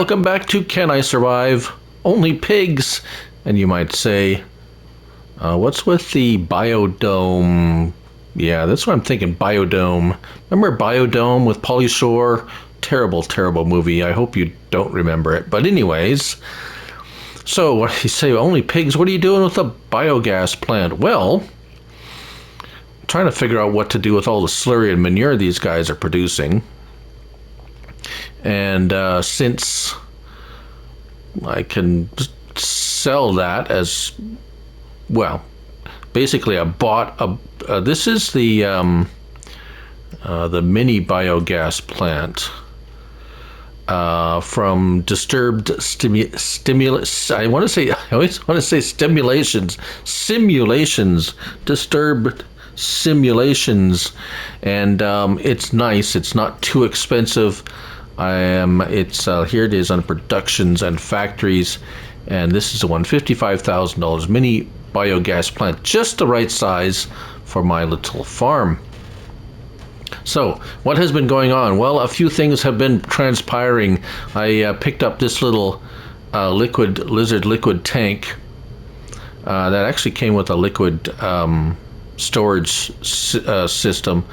welcome back to Can I Survive? Only Pigs. And you might say, what's with the Biodome? Yeah, that's what I'm thinking, Biodome. Remember Biodome with Pauly Shore? Terrible, terrible movie. I hope you don't remember it. But anyways, so what you say, only pigs? What are you doing with the biogas plant? Well, I'm trying to figure out what to do with all the slurry and manure these guys are producing. And since I can sell that as well, basically I bought a this is the mini biogas plant from Disturbed Stimulus. I always want to say simulations, Disturbed Simulations, and it's nice. It's not too expensive. It's here it is on productions and factories, and this is the one, $55,000 mini biogas plant, just the right size for my little farm. So what has been going on? Well, a few things have been transpiring. I picked up this little lizard liquid tank that actually came with a liquid storage system.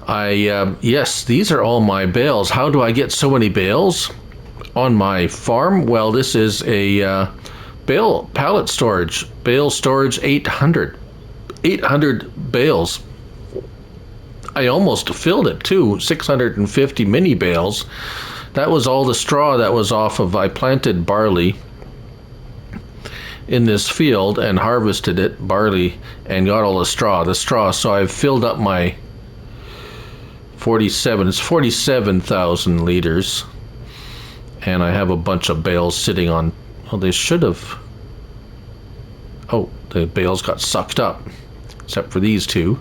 Yes, these are all my bales. How do I get so many bales on my farm? Well, this is a pallet storage, Bale Storage 800 bales. I almost filled it too, 650 mini bales. That was all the straw that was off of, I planted barley in this field and harvested it, barley, and got all the straw. So I've filled up my 47,000 liters, and I have a bunch of bales sitting on. Well, they should have. Oh, the bales got sucked up, except for these two.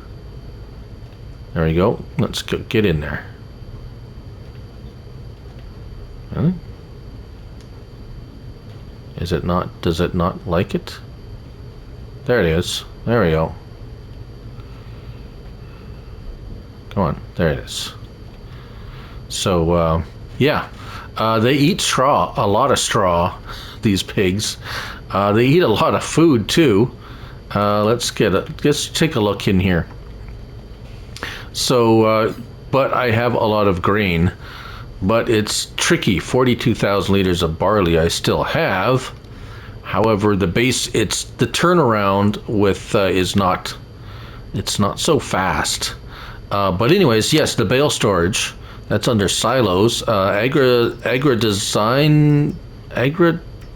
There we go. Let's get in there. Really? Is it not? Does it not like it? There it is. There we go. Come on, there it is. So, yeah, they eat straw, a lot of straw, these pigs. They eat a lot of food too. Let's take a look in here. So, but I have a lot of grain, but it's tricky. 42,000 liters of barley I still have. However, the turnaround with it's not so fast. But anyways, yes, the bale storage, that's under silos. Agra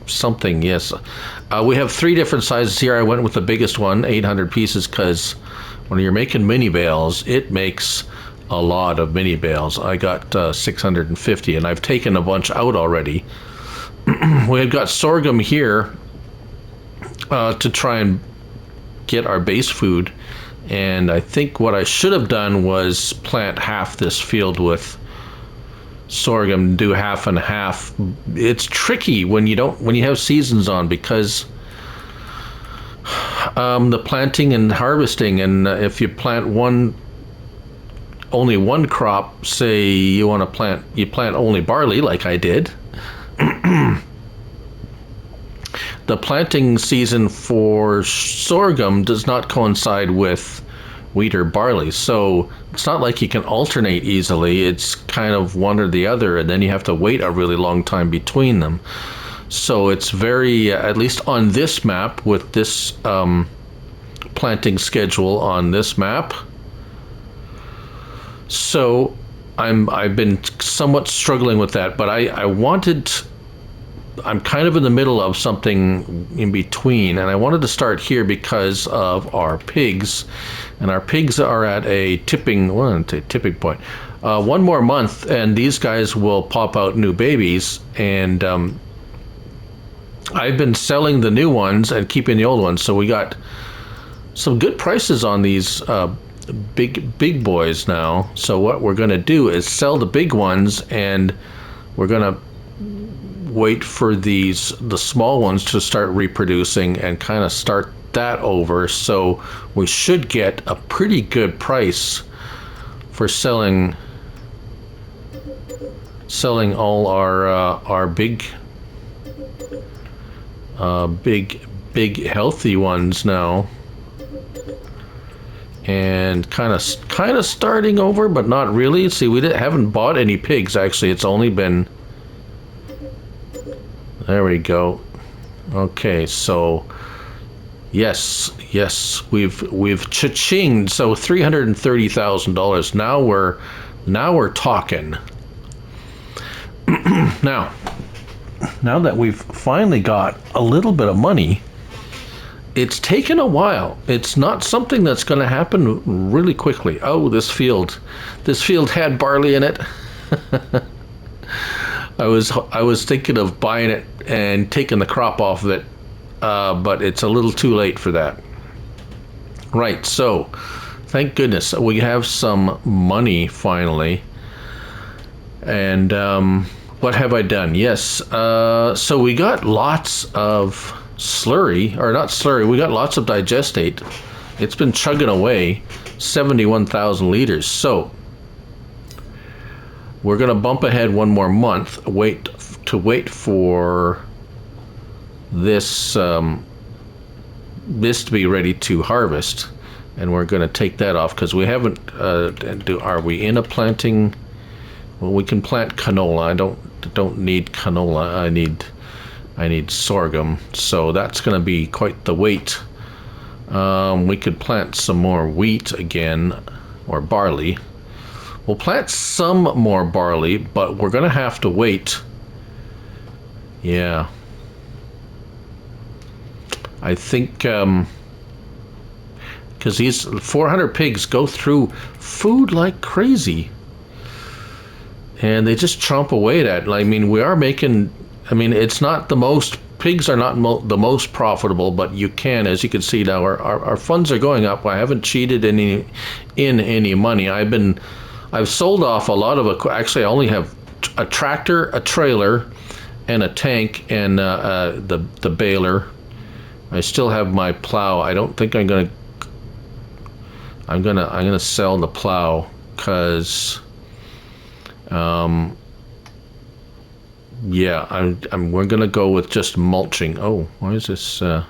something, yes. We have 3 different sizes here. I went with the biggest one, 800 pieces, because when you're making mini bales, it makes a lot of mini bales. I got 650, and I've taken a bunch out already. We've got sorghum here to try and get our base food. And I think what I should have done was plant half this field with sorghum, do half and half. It's tricky when you have seasons on, because the planting and harvesting, and if you plant only one crop, say you plant only barley like I did. The planting season for sorghum does not coincide with wheat or barley, so it's not like you can alternate easily. It's kind of one or the other, and then you have to wait a really long time between them. So it's very, at least on this map, with this planting schedule on this map. So I've been somewhat struggling with that, but I'm kind of in the middle of something in between, and I wanted to start here because of our pigs, and our pigs are at a tipping point. One more month, and these guys will pop out new babies, and I've been selling the new ones and keeping the old ones, so we got some good prices on these big boys now. So what we're going to do is sell the big ones, and we're going to wait for the small ones to start reproducing and kind of start that over. So we should get a pretty good price for selling selling all our big healthy ones now, and kind of starting over, but not really. See, we haven't bought any pigs actually. It's only been, there we go. Okay, so yes, we've cha-chinged. So $330,000. Now we're talking. Now that we've finally got a little bit of money, it's taken a while. It's not something that's going to happen really quickly. Oh, this field had barley in it. I was thinking of buying it and taking the crop off of it, but it's a little too late for that. Right, so thank goodness we have some money finally. And what have I done? Yes, so we got lots of slurry, or not slurry, we got lots of digestate. It's been chugging away, 71,000 liters. So we're going to bump ahead one more month, wait for this this to be ready to harvest, and we're going to take that off because we haven't. Are we in a planting? Well, we can plant canola. I don't need canola. I need sorghum. So that's going to be quite the wait. We could plant some more wheat again, or barley. We'll plant some more barley, but we're going to have to wait. Yeah. I think because these 400 pigs go through food like crazy. And they just chomp away at it. I mean, we are making, I mean, it's not the most, pigs are not the most profitable, but you can, as you can see now, our funds are going up. I haven't cheated in any money. I've sold off a lot of, actually I only have a tractor, a trailer, and a tank, and the baler. I still have my plow. I don't think I'm gonna sell the plow, because yeah, we're gonna go with just mulching. Oh, why is this that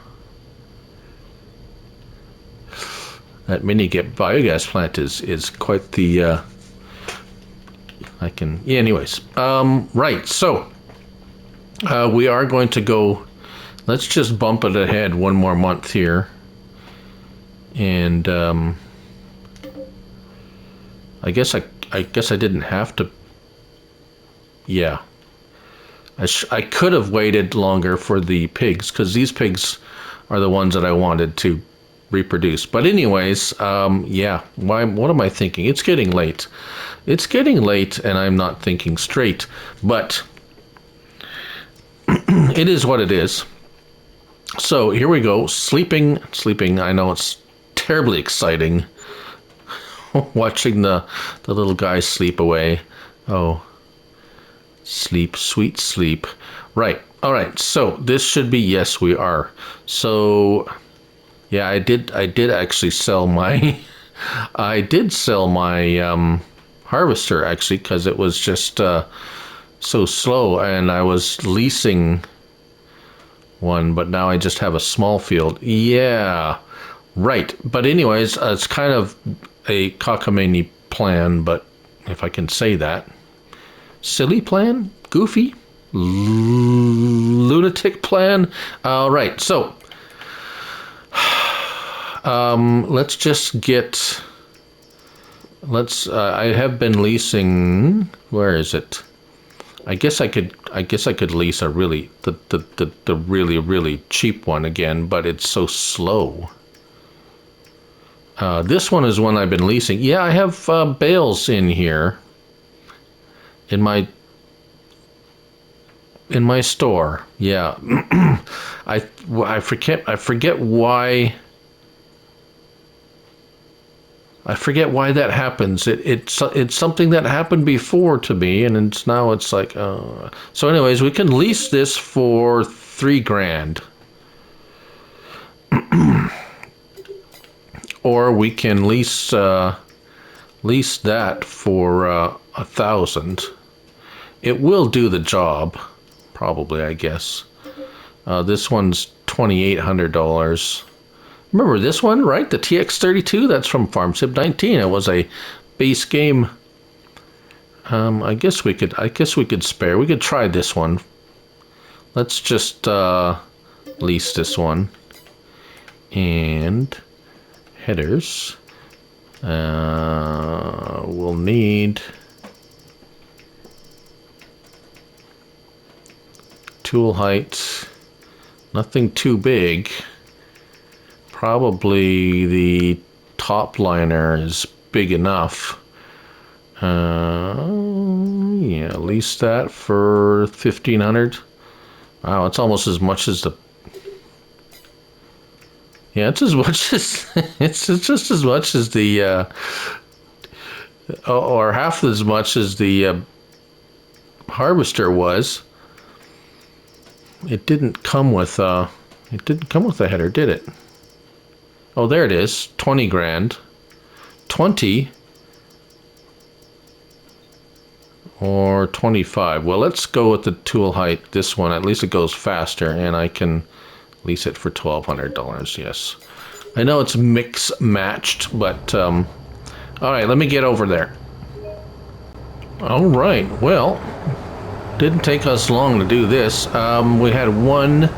mini biogas plant is quite the yeah, anyways, right, so we are going to go, let's just bump it ahead one more month here, and I guess I didn't have to. Yeah, I could have waited longer for the pigs, because these pigs are the ones that I wanted to reproduce. But anyways, yeah, what am I thinking? It's getting late. It's getting late, and I'm not thinking straight. But it is what it is. So here we go. Sleeping. I know it's terribly exciting. Watching the little guy sleep away. Oh. Sleep, sweet sleep. Right. All right. So this should be, yes, we are. So yeah, I did actually sell my I did sell my harvester, actually, because it was just so slow, and I was leasing one, but now I just have a small field. Yeah. Right. But anyways, it's kind of a cockamamie plan, but if I can say that. Silly plan? Goofy? Lunatic plan? All right, so let's just get, I have been leasing, where is it? I guess I could lease a really, the really cheap one again, but it's so slow. This one is one I've been leasing. Yeah, I have bales in here. In my store, yeah. I forget why. I forget why that happens. It's something that happened before to me, and now it's like. So, anyways, we can lease this for $3,000, or we can lease that for 1,000. it will do the job, probably, I guess. This one's $2,800. Remember this one, right? The TX32. That's from Farm Sim 19. It was a base game. I guess we could spare. We could try this one. Let's just lease this one. And headers. We'll need tool height. Nothing too big. Probably the top liner is big enough. Yeah, lease that for 1,500. Wow, it's almost as much as the. Yeah, it's as much as it's just as much as the, or half as much as the harvester was. It didn't come with a header, did it? Oh, there it is. 20 grand. 20 or 25. Well, let's go with the tool height. This one, at least it goes faster, and I can lease it for $1,200. Yes, I know it's mix matched, but all right, let me get over there. All right, well, didn't take us long to do this. We had one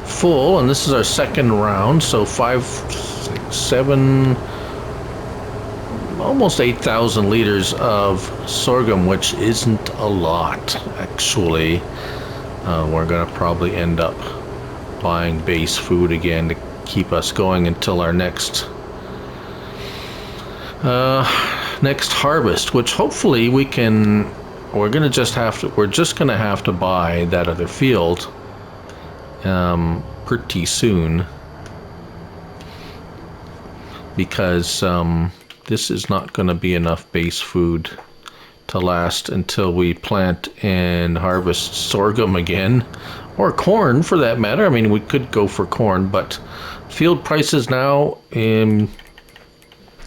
full, and this is our second round, so 5, 6, 7, almost 8,000 liters of sorghum, which isn't a lot, actually. We're gonna probably end up buying base food again to keep us going until our next harvest, which hopefully we can. We're just gonna have to buy that other field pretty soon, because this is not going to be enough base food to last until we plant and harvest sorghum again, or corn for that matter. I mean, we could go for corn, but field prices now, it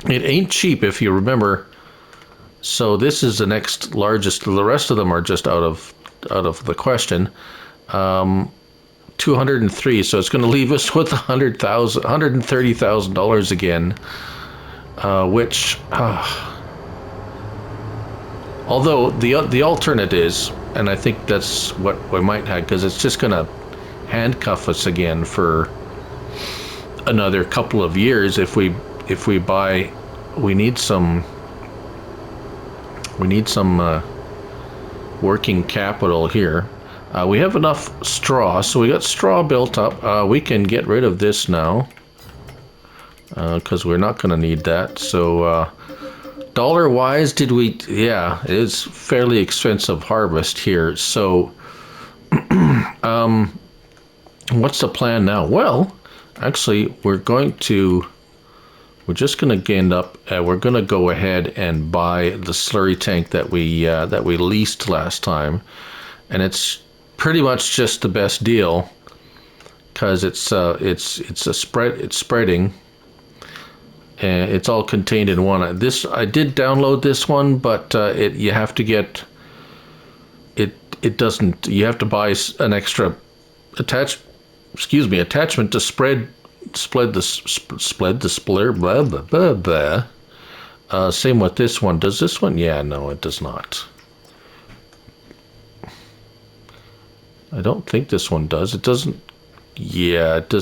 ain't cheap, if you remember. So this is the next largest. The rest of them are just out of the question. 203. So it's going to leave us with $130,000 again. Which, although the alternate is, and I think that's what we might have, because it's just going to handcuff us again for another couple of years if we buy. We need some working capital here. We have enough straw, so we got straw built up. We can get rid of this now, because we're not going to need that. So dollar wise, yeah, it is fairly expensive harvest here. So what's the plan now? Well, actually, we're just going to end up, we're going to go ahead and buy the slurry tank that we leased last time, and it's pretty much just the best deal, because it's spreading, and it's all contained in one. I did download this one, but you have to get it. It doesn't. You have to buy an extra attachment to spread the splitter, blah, blah, blah, blah. Same with this one. Does this one? Yeah, no, it does not. I don't think this one does. It doesn't. Yeah, it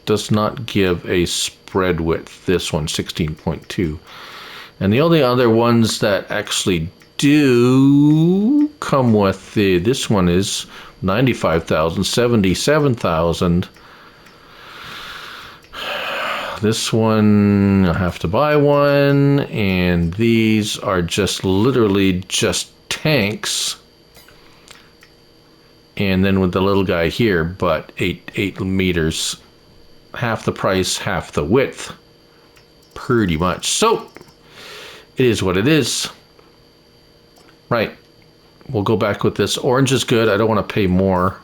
does not give a spread width. This one, 16.2. And the only other ones that actually do come with this one is 95,000, 77,000. This one, I have to buy one, and these are just literally just tanks. And then with the little guy here, but 8 meters, half the price, half the width, pretty much. So it is what it is. Right. We'll go back with this. Orange is good. I don't want to pay more.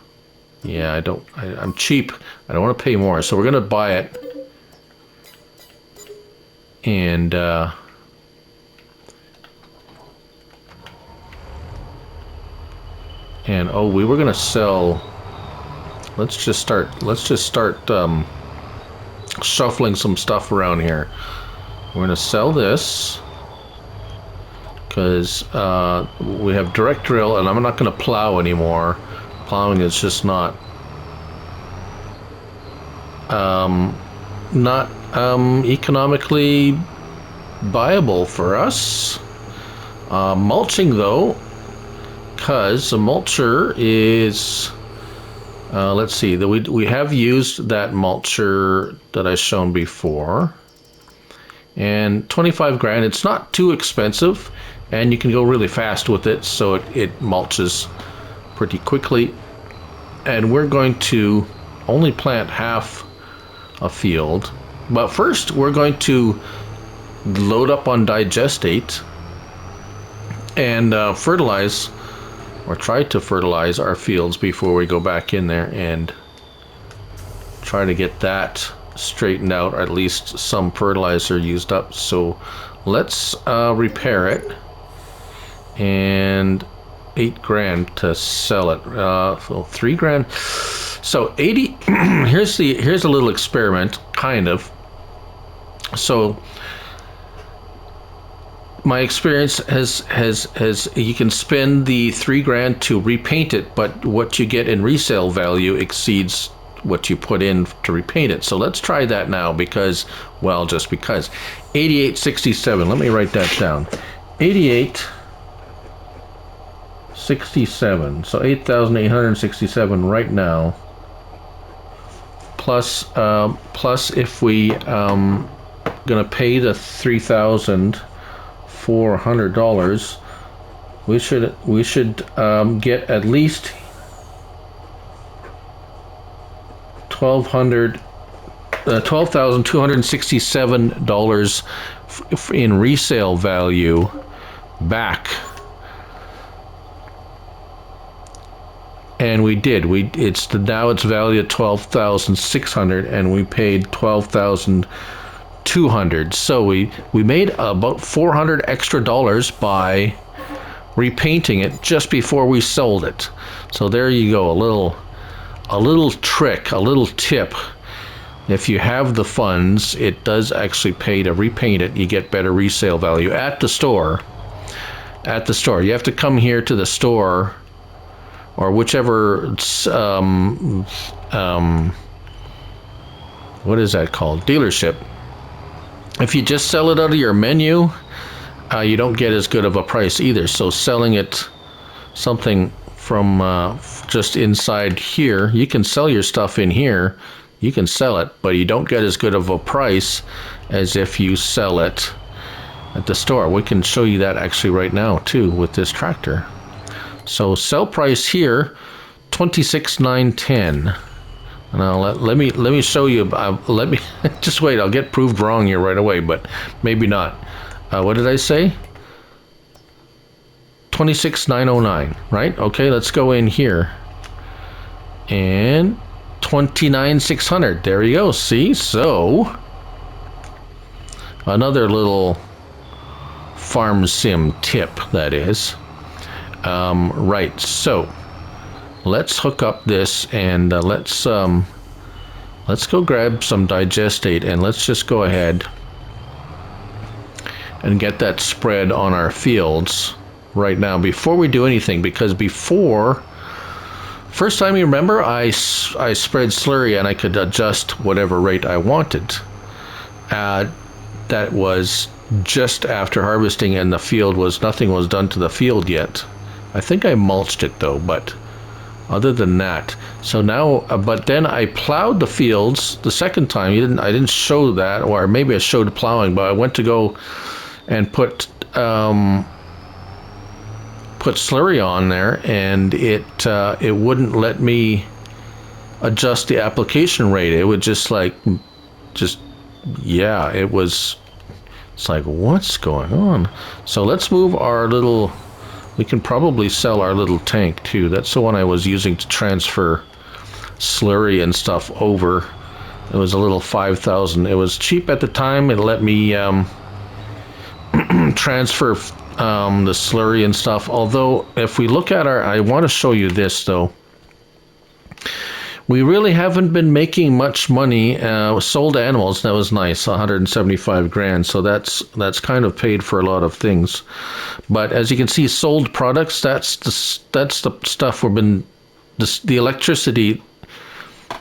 Yeah, I'm cheap. I don't want to pay more. So we're going to buy it. And And oh, we were gonna sell. Let's just start shuffling some stuff around here. We're gonna sell this because we have direct drill, and I'm not gonna plow anymore. Plowing is just not economically viable for us. Mulching though, because the mulcher is let's see, we have used that mulcher that I shown before, and 25 grand. It's not too expensive, and you can go really fast with it, so it mulches pretty quickly. And we're going to only plant half a field, but first we're going to load up on digestate and fertilize, or try to fertilize our fields before we go back in there and try to get that straightened out, or at least some fertilizer used up. So let's repair it, and 8 grand to sell it. So 3 grand. So 80. here's a little experiment, kind of. So my experience has you can spend the 3 grand to repaint it, but what you get in resale value exceeds what you put in to repaint it. So let's try that now, because, well, just because. 8867. Let me write that down. 8867. So 8,867 right now. Plus if we gonna pay the $3,400, we should get at least $12,267 in resale value back. And we did. Now it's valued at $12,600, and we paid $12,200. So we made about $400 extra by repainting it just before we sold it. So there you go, a little trick, a little tip. If you have the funds, it does actually pay to repaint it. You get better resale value at the store. At the store, you have to come here to the store, or whichever what is that called? Dealership. If you just sell it out of your menu, you don't get as good of a price either. So selling it something from just inside here, you can sell your stuff in here, you can sell it, but you don't get as good of a price as if you sell it at the store. We can show you that actually right now too with this tractor. So sell price here, $26,910. Now let me show you. Let me just wait. I'll get proved wrong here right away, but maybe not. What did I say? 26,909, right? Okay, let's go in here. And 29,600. There you go. See, so another little farm sim tip, that is. Right, so let's hook up this, and let's go grab some digestate, and let's just go ahead and get that spread on our fields right now before we do anything, because first time you remember, I spread slurry and I could adjust whatever rate I wanted. That was just after harvesting, and nothing was done to the field yet. I think I mulched it though, but other than that. So now, but then I plowed the fields the second time. I didn't show that, or maybe I showed plowing, but I went to go and put slurry on there, and it wouldn't let me adjust the application rate. It would it's like, what's going on? So let's move our little, we can probably sell our little tank too. That's the one I was using to transfer slurry and stuff over. It was a little 5,000. It was cheap at the time. It let me transfer the slurry and stuff. Although, if we look at I want to show you this though. We really haven't been making much money. Sold animals, that was nice, 175 grand. So that's kind of paid for a lot of things. But as you can see, sold products, that's the stuff we've been, the electricity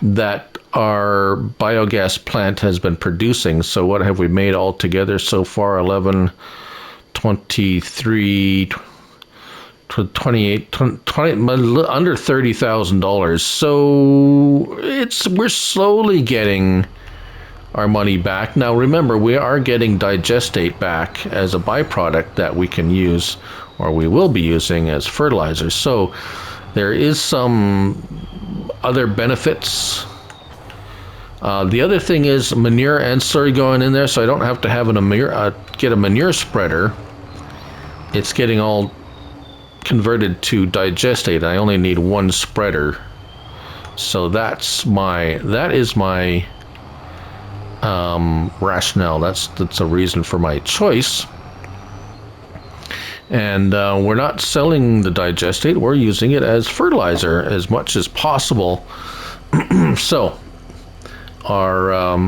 that our biogas plant has been producing. So what have we made altogether so far? 11, 23, 28, 20, under $30,000. So we're slowly getting our money back. Now remember, we are getting digestate back as a byproduct that we can use, or we will be using as fertilizer. So there is some other benefits. The other thing is manure and slurry going in there, so I don't have to have get a manure spreader. It's getting all converted to digestate. I only need one spreader, so that is my rationale. That's a reason for my choice. And we're not selling the digestate, we're using it as fertilizer as much as possible. So our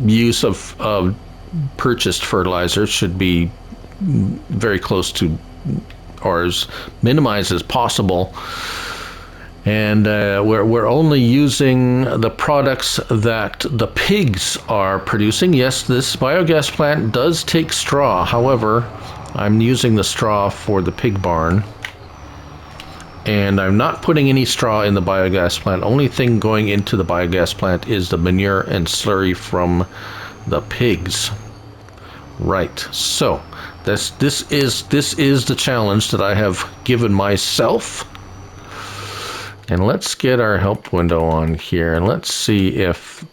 use of purchased fertilizer should be very close to, or as minimized as possible. And we're only using the products that the pigs are producing. Yes, this biogas plant does take straw. However, I'm using the straw for the pig barn. And I'm not putting any straw in the biogas plant. Only thing going into the biogas plant is the manure and slurry from the pigs. Right. So this is the challenge that I have given myself. And let's get our help window on here, and let's see if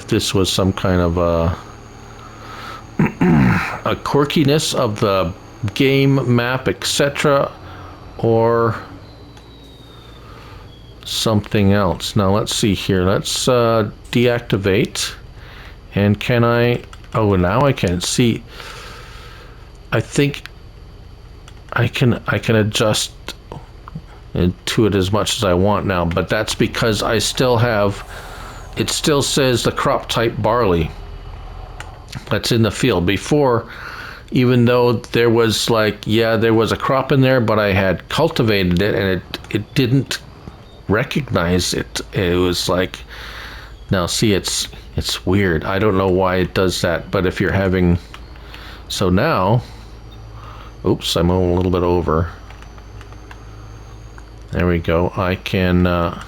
this was some kind of a quirkiness of the game map, etc., or something else. Now let's see here. Let's deactivate. And can I? Oh, now I can see. I think I can adjust to it as much as I want now, but that's because I still have, it still says the crop type barley that's in the field. Before, even though there was there was a crop in there, but I had cultivated it and it didn't recognize it. It was like, now see, it's weird. I don't know why it does that, but if you're having, so now, oops, I'm a little bit over. There we go. I can I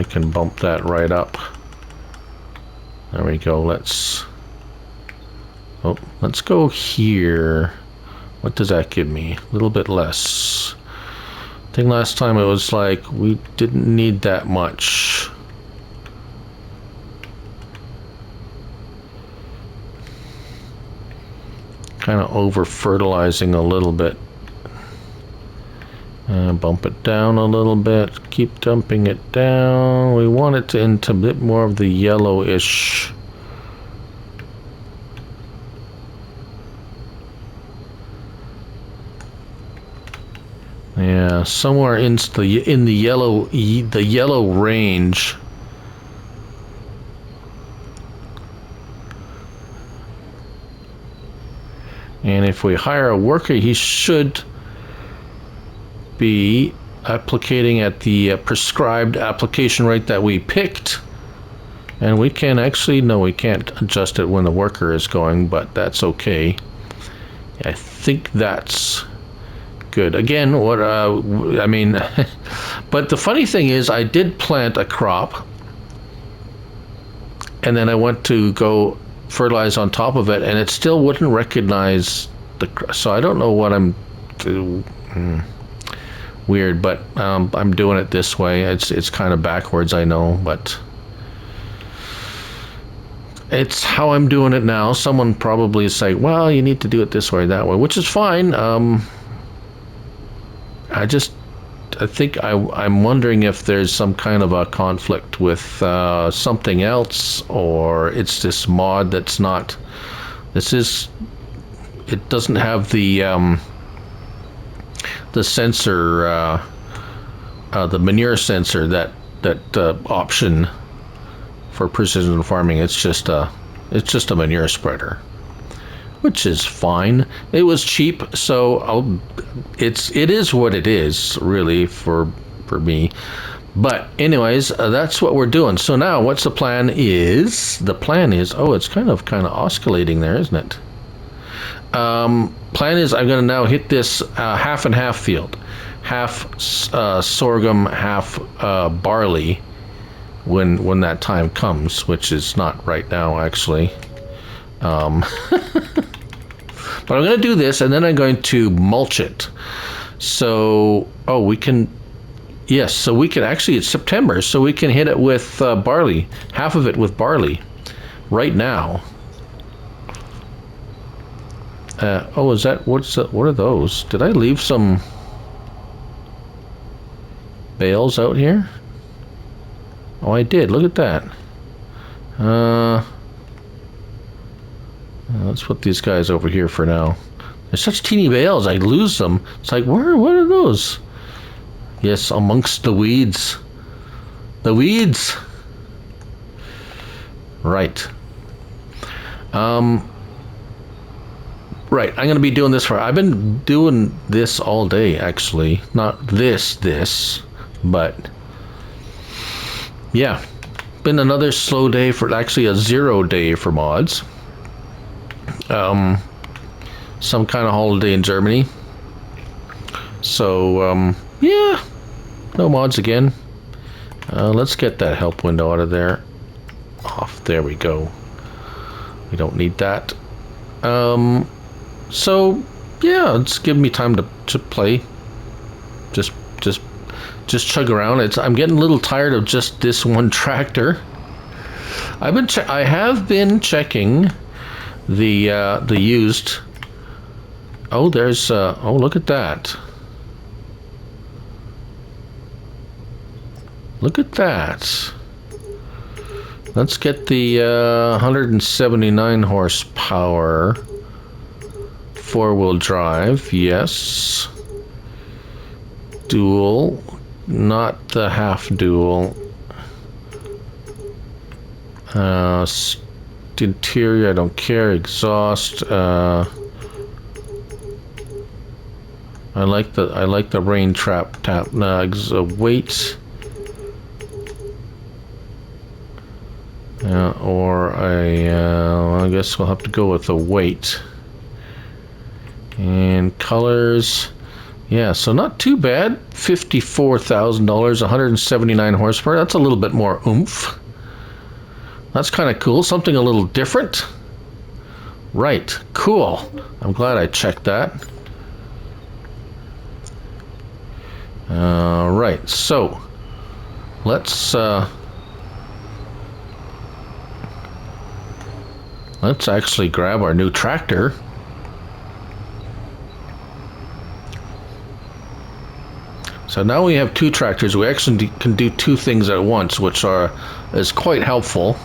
can bump that right up. There we go. Let's go here. What does that give me? A little bit less. I think last time it was like we didn't need that much. Kind of over fertilizing a little bit. Bump it down a little bit. Keep dumping it down. We want it to into a bit more of the yellowish. Yeah, somewhere in the yellow range. And if we hire a worker, he should be applicating at the prescribed application rate that we picked. And we can actually, no, we can't adjust it when the worker is going, but that's okay. I think that's good. Again, what I mean, but the funny thing is, I did plant a crop, and then I went to go fertilize on top of it, and it still wouldn't recognize the. So I don't know what I'm doing. Weird, but I'm doing it this way. It's kind of backwards, I know, but it's how I'm doing it now. Someone probably is saying, well, you need to do it this way, that way, which is fine. I just I think I'm wondering if there's some kind of a conflict with something else, or it's this mod that's not. It doesn't have the sensor, the manure sensor, that option for precision farming. It's just a manure spreader, which is fine. It was cheap, so it is what it is, really, for me. But anyways, that's what we're doing. So now, what's the plan is? The plan is, oh, it's kind of oscillating there, isn't it? Plan is I'm going to now hit this half and half field, half sorghum, half barley, when that time comes, which is not right now, actually. But I'm going to do this, and then I'm going to mulch it. So, oh, we can, yes, so we can, actually, it's September, so we can hit it with barley, half of it with barley, right now. Oh, is that, what are those? Did I leave some bales out here? Oh, I did, look at that. Let's put these guys over here for now. They're such teeny bales, I lose them. It's like, what are those? Yes, amongst the weeds. The weeds! Right. Right, I'm going to be doing this I've been doing this all day, actually. Not this, but... yeah. Been another slow day for, actually a 0 day for mods. Some kind of holiday in Germany. So, yeah. No mods again. Let's get that help window out of there. Off, there we go. We don't need that. So, yeah, it's giving me time to play. Just chug around. I'm getting a little tired of just this one tractor. I have been checking the used. Oh, there's oh, look at that. Look at that. Let's get the 179 horsepower four-wheel drive. Yes. Dual, not the half dual. Interior, I don't care. Exhaust. I like the rain trap tap. Weight. Or I guess we'll have to go with the weight. And colors. Yeah, so not too bad. $54,000, 179 horsepower. That's a little bit more oomph. That's kind of cool. Something a little different. Right. Cool. I'm glad I checked that. Right. So let's actually grab our new tractor. So now we have two tractors. We actually can do two things at once, which is quite helpful.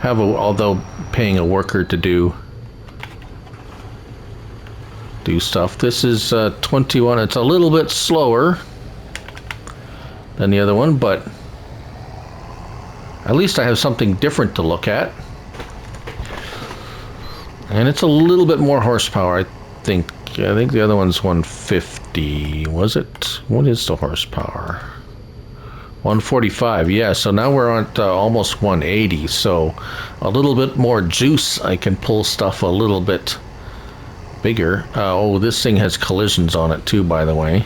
Although paying a worker to do stuff. This is 21. It's a little bit slower than the other one, but at least I have something different to look at. And it's a little bit more horsepower, I think. I think the other one's 150. Was it? What is the horsepower? 145. Yeah, so now we're on almost 180. So a little bit more juice. I can pull stuff a little bit bigger. Oh, this thing has collisions on it too, by the way.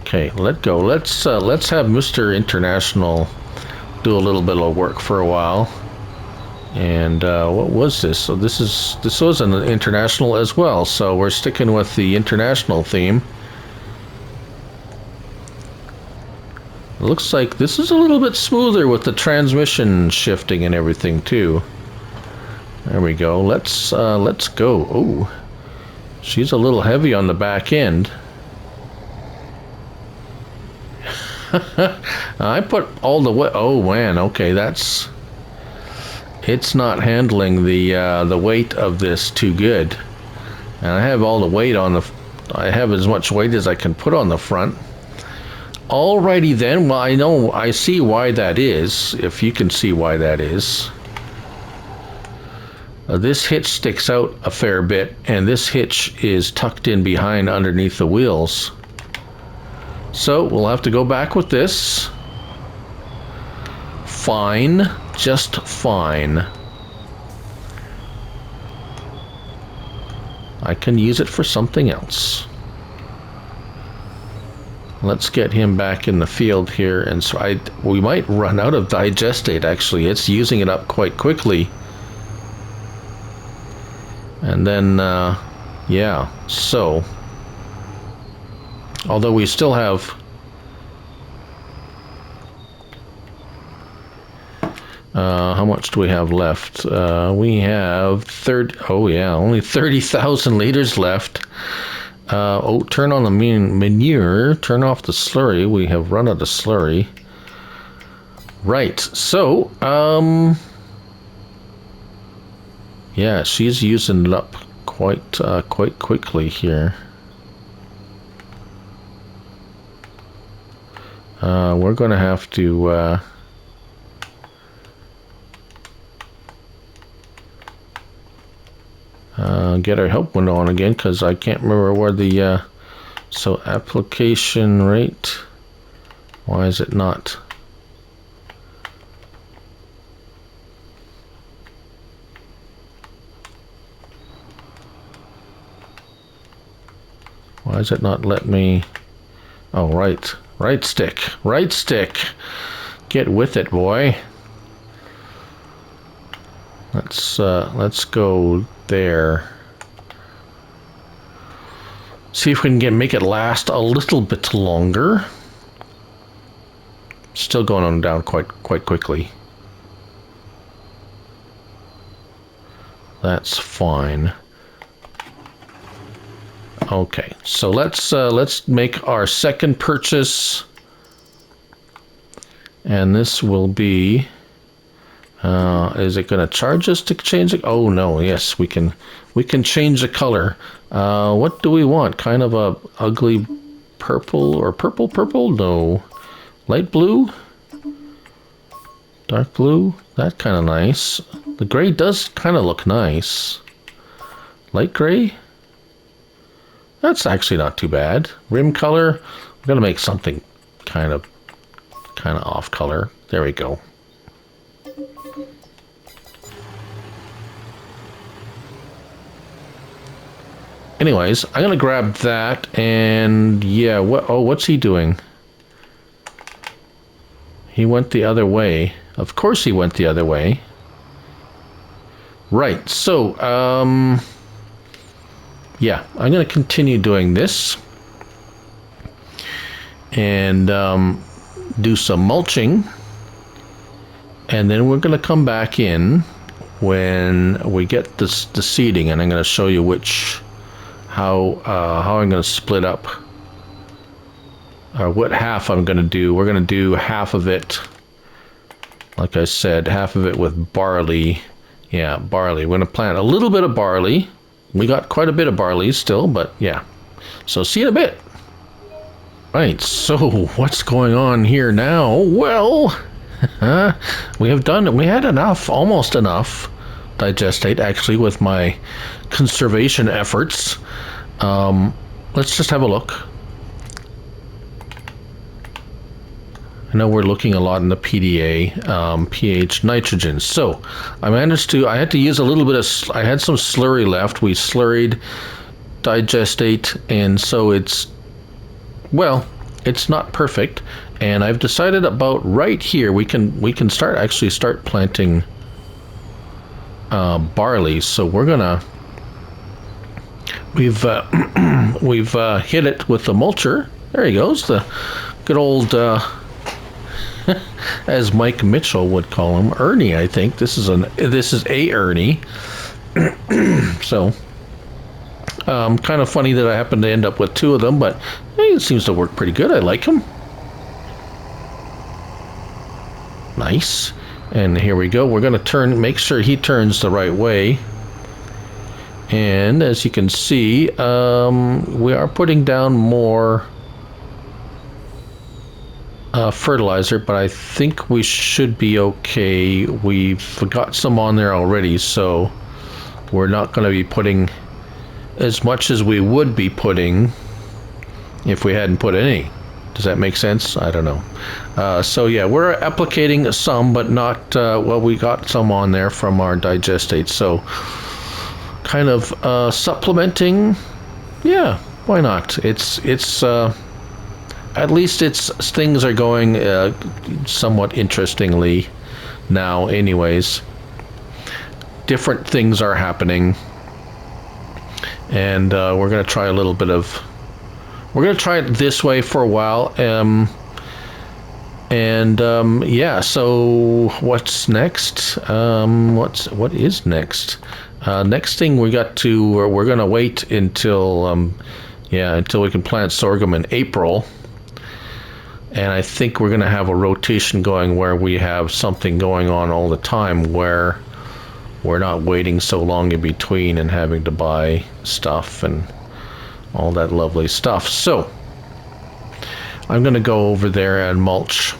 Okay, let go. Let's have Mr. International do a little bit of work for a while. And what was this? So this was an international as well. So we're sticking with the international theme. It looks like this is a little bit smoother with the transmission shifting and everything too. There we go. Let's go. Oh, she's a little heavy on the back end. I put all the weight. Oh man, okay, it's not handling the weight of this too good, and I have all the weight on the. I have as much weight as I can put on the front. Alrighty then. Well, I see why that is. If you can see why that is. This hitch sticks out a fair bit, and this hitch is tucked in behind underneath the wheels. So we'll have to go back with this. Fine, just fine. I can use it for something else. Let's get him back in the field here, and so we might run out of digestate. Actually, it's using it up quite quickly. And then, yeah, so, although we still have, how much do we have left? We have only 30,000 liters left. Oh, turn on the manure, turn off the slurry. We have run out of slurry. Right, so, yeah, she's using it up quite quickly here. We're going to have to get our help window on again, because I can't remember where the so application rate. Why is it not? Why does it not let me? Oh, right stick. Get with it, boy. Let's go there. See if we can make it last a little bit longer. Still going on down quite quickly. That's fine. Okay, so let's make our second purchase, and this will be. Is it going to charge us to change it? Oh no! Yes, we can change the color. What do we want? Kind of a ugly purple or purple? No, light blue, dark blue. That kind of nice. The gray does kind of look nice. Light gray. That's actually not too bad. Rim color, I'm gonna make something kind of off color. There we go. Anyways, I'm gonna grab that, and yeah, what's he doing? He went the other way. Of course he went the other way. Right, so, yeah, I'm going to continue doing this and do some mulching, and then we're going to come back in when we get the seeding, and I'm going to show you how I'm going to split up, or what half I'm going to do. We're going to do half of it, like I said, half of it with barley. Yeah, barley. We're going to plant a little bit of barley. We got quite a bit of barley still, but yeah. So see you in a bit. Right, so what's going on here now? Well, we had enough, almost enough digestate, actually, with my conservation efforts. Let's just have a look. I know we're looking a lot in the PDA, pH nitrogen. So I had to use a little bit of, I had some slurry left. We slurried digestate, and so it's not perfect. And I've decided about right here, we can start planting barley. So we're gonna, we've hit it with the mulcher. There he goes, the good old, as Mike Mitchell would call him, Ernie. I think this is a Ernie. So kind of funny that I happen to end up with two of them, but it seems to work pretty good. I like him. Nice. And here we go. We're going to make sure he turns the right way. And as you can see, we are putting down more fertilizer, but I think we should be okay. We've got some on there already, so we're not going to be putting as much as we would be putting if we hadn't put any. Does that make sense? I don't know. So yeah, we're applicating some, but not, well, we got some on there from our digestate, so kind of supplementing. Yeah, why not? It's at least things are going somewhat interestingly now anyways. Different things are happening, and we're going to try a little bit of, we're going to try it this way for a while. Yeah, so what's next? What is next? Next thing we're going to wait until until we can plant sorghum in April. And I think we're going to have a rotation going where we have something going on all the time, where we're not waiting so long in between and having to buy stuff and all that lovely stuff. So I'm going to go over there and mulch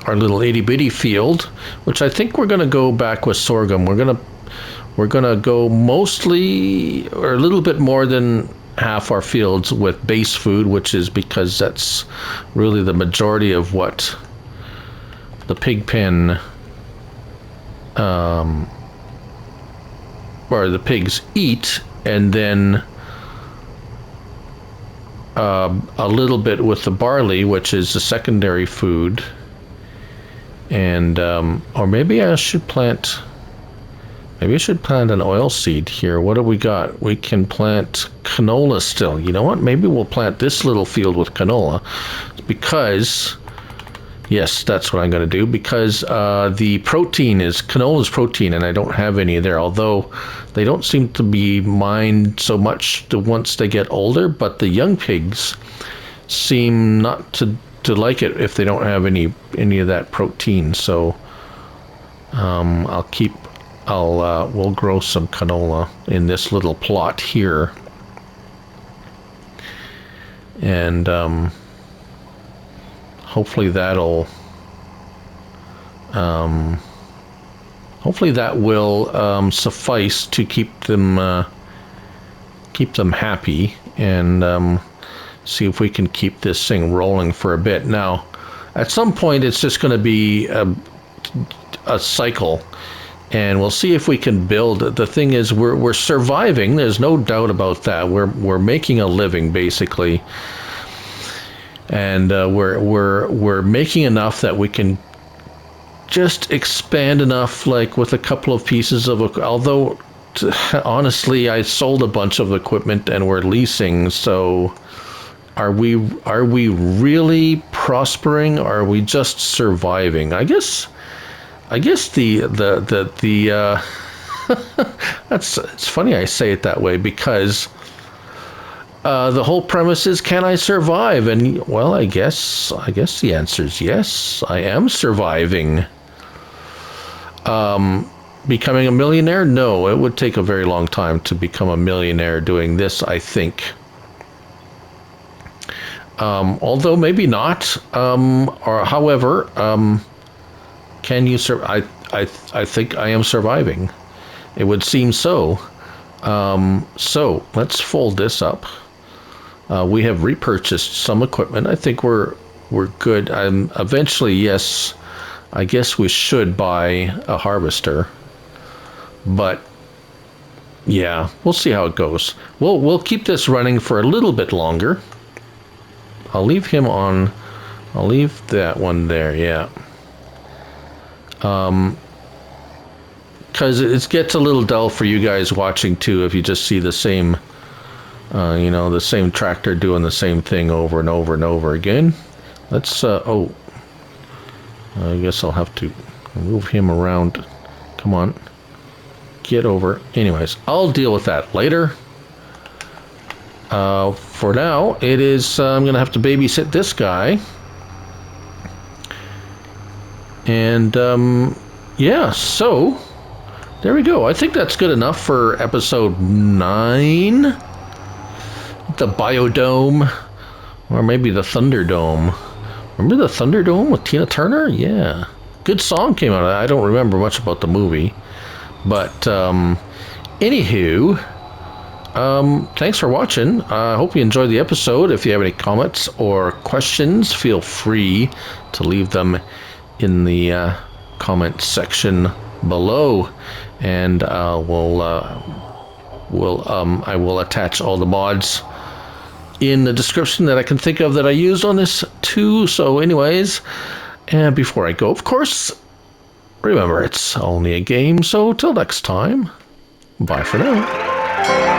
our little itty bitty field, which I think we're going to go back with sorghum. We're going to go mostly, or a little bit more than half our fields with base food, which is because that's really the majority of what the pig pen or the pigs eat, and then a little bit with the barley, which is the secondary food. And or maybe I should plant an oil seed here. What do we got? We can plant canola still. You know what? Maybe we'll plant this little field with canola, because, yes, that's what I'm going to do, because the protein is, canola's protein, and I don't have any there, although they don't seem to be mined so much once they get older, but the young pigs seem not to like it if they don't have any of that protein. So we'll grow some canola in this little plot here, and hopefully that will suffice to keep them happy, and see if we can keep this thing rolling for a bit. Now, at some point, it's just going to be a cycle. And we'll see if we can build. The thing is, we're surviving. There's no doubt about that. We're making a living, basically, and we're making enough that we can just expand enough, like with a couple of pieces of. Although, honestly, I sold a bunch of equipment and we're leasing. So, are we really prospering? Or are we just surviving? I guess the it's funny I say it that way, because the whole premise is, can I survive? And well, I guess the answer is yes, I am surviving. Becoming a millionaire? No, it would take a very long time to become a millionaire doing this, I think. Although maybe not. Or however, can you survive? I think I am surviving. It would seem so. So let's fold this up. We have repurchased some equipment. I think we're good. Eventually, yes, I guess we should buy a harvester. But yeah, we'll see how it goes. We'll keep this running for a little bit longer. I'll leave him on. I'll leave that one there. Yeah. Because it gets a little dull for you guys watching too if you just see the same, the same tractor doing the same thing over and over and over again. Let's, I guess I'll have to move him around. Come on. Get over. Anyways, I'll deal with that later. For now, it is, I'm going to have to babysit this guy. And yeah, so there we go. I think that's good enough for episode 9. The Biodome, or maybe the Thunderdome. Remember the Thunderdome with Tina Turner? Yeah. Good song came out. I don't remember much about the movie. But anywho, thanks for watching. I hope you enjoyed the episode. If you have any comments or questions, feel free to leave them in the comment section below, and I will attach all the mods in the description that I can think of that I used on this too. So anyways, and before I go, of course, remember it's only a game, so till next time, bye for now.